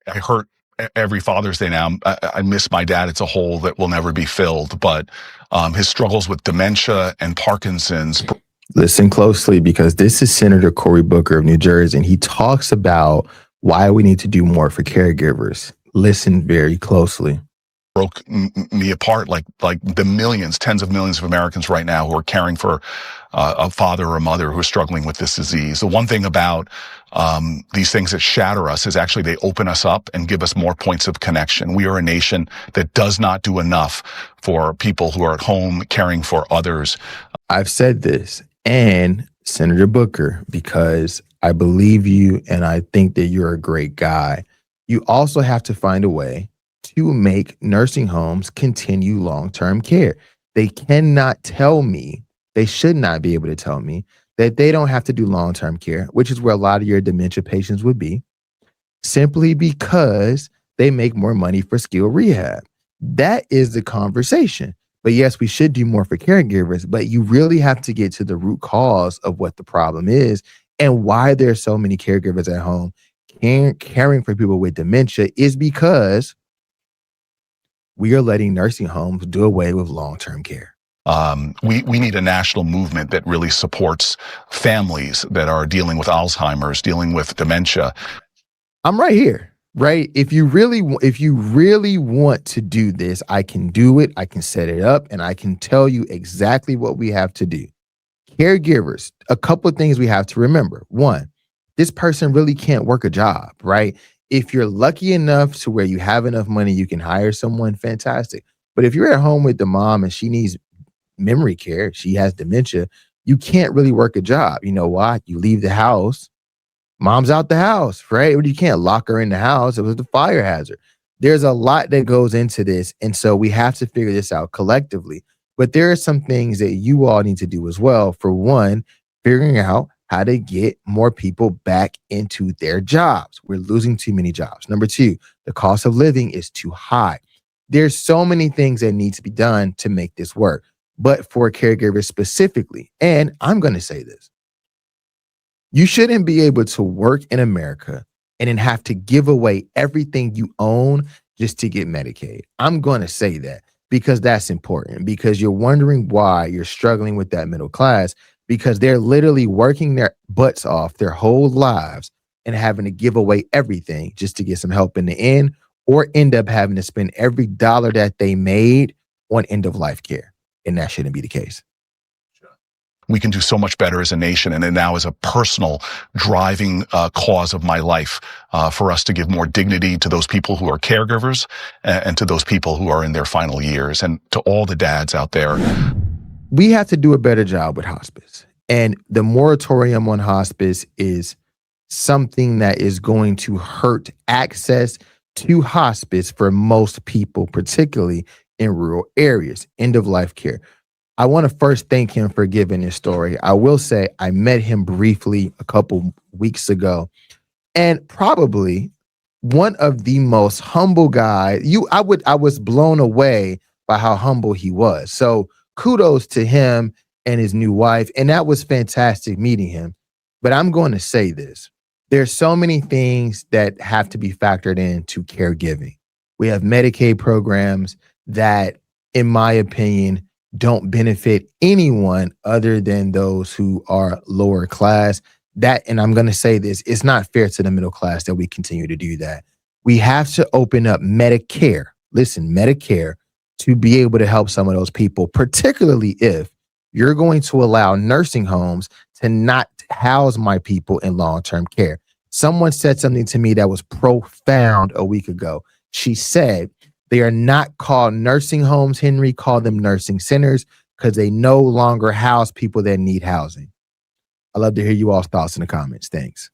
I hurt every Father's Day now. I miss my dad. It's a hole that will never be filled. But his struggles with dementia and Parkinson's. Listen closely, because this is Senator Cory Booker of New Jersey, and he talks about why we need to do more for caregivers. Listen very closely. Broke me apart, like the millions, tens of millions of Americans right now who are caring for a father or a mother who are struggling with this disease. The one thing about these things that shatter us is actually they open us up and give us more points of connection. We are a nation that does not do enough for people who are at home caring for others. I've said this, and Senator Booker, because I believe you and I think that you're a great guy, you also have to find a way to make nursing homes continue long-term care. They cannot tell me, they should not be able to tell me that they don't have to do long-term care, which is where a lot of your dementia patients would be, simply because they make more money for skilled rehab. That is the conversation. But yes, we should do more for caregivers, but you really have to get to the root cause of what the problem is and why there's so many caregivers at home caring for people with dementia is because we are letting nursing homes do away with long-term care. We need a national movement that really supports families that are dealing with Alzheimer's, dealing with dementia. I'm right here, right? If you really want to do this, I can do it. I can set it up, and I can tell you exactly what we have to do. Caregivers, a couple of things we have to remember. One, this person really can't work a job, right? If you're lucky enough to where you have enough money, you can hire someone, fantastic. But if you're at home with the mom and she needs memory care, she has dementia, you can't really work a job. You know why? You leave the house, mom's out the house, right? You can't lock her in the house. It was the fire hazard. There's a lot that goes into this. And so we have to figure this out collectively. But there are some things that you all need to do as well. For one, figuring out how to get more people back into their jobs. We're losing too many jobs. Number two, the cost of living is too high. There's so many things that need to be done to make this work. But for caregivers specifically, and I'm going to say this, you shouldn't be able to work in America and then have to give away everything you own just to get Medicaid. I'm going to say that because that's important, because you're wondering why you're struggling with that middle class, because they're literally working their butts off their whole lives and having to give away everything just to get some help in the end, or end up having to spend every dollar that they made on end of life care. And that shouldn't be the case. We can do so much better as a nation, and it now is a personal driving cause of my life for us to give more dignity to those people who are caregivers and to those people who are in their final years, and to all the dads out there. We have to do a better job with hospice. And the moratorium on hospice is something that is going to hurt access to hospice for most people, particularly in rural areas, end of life care. I want to first thank him for giving his story. I will say I met him briefly a couple weeks ago, and probably one of the most humble guys. I was blown away by how humble he was. So kudos to him and his new wife. And that was fantastic meeting him. But I'm going to say this. There's so many things that have to be factored into caregiving. We have Medicaid programs that, in my opinion, don't benefit anyone other than those who are lower class. That, and I'm going to say this, it's not fair to the middle class that we continue to do that. We have to open up Medicare. Listen, Medicare, to be able to help some of those people, particularly if you're going to allow nursing homes to not house my people in long-term care. Someone said something to me that was profound a week ago. She said, they are not called nursing homes, Henry, call them nursing centers, because they no longer house people that need housing. I'd love to hear you all's thoughts in the comments. Thanks.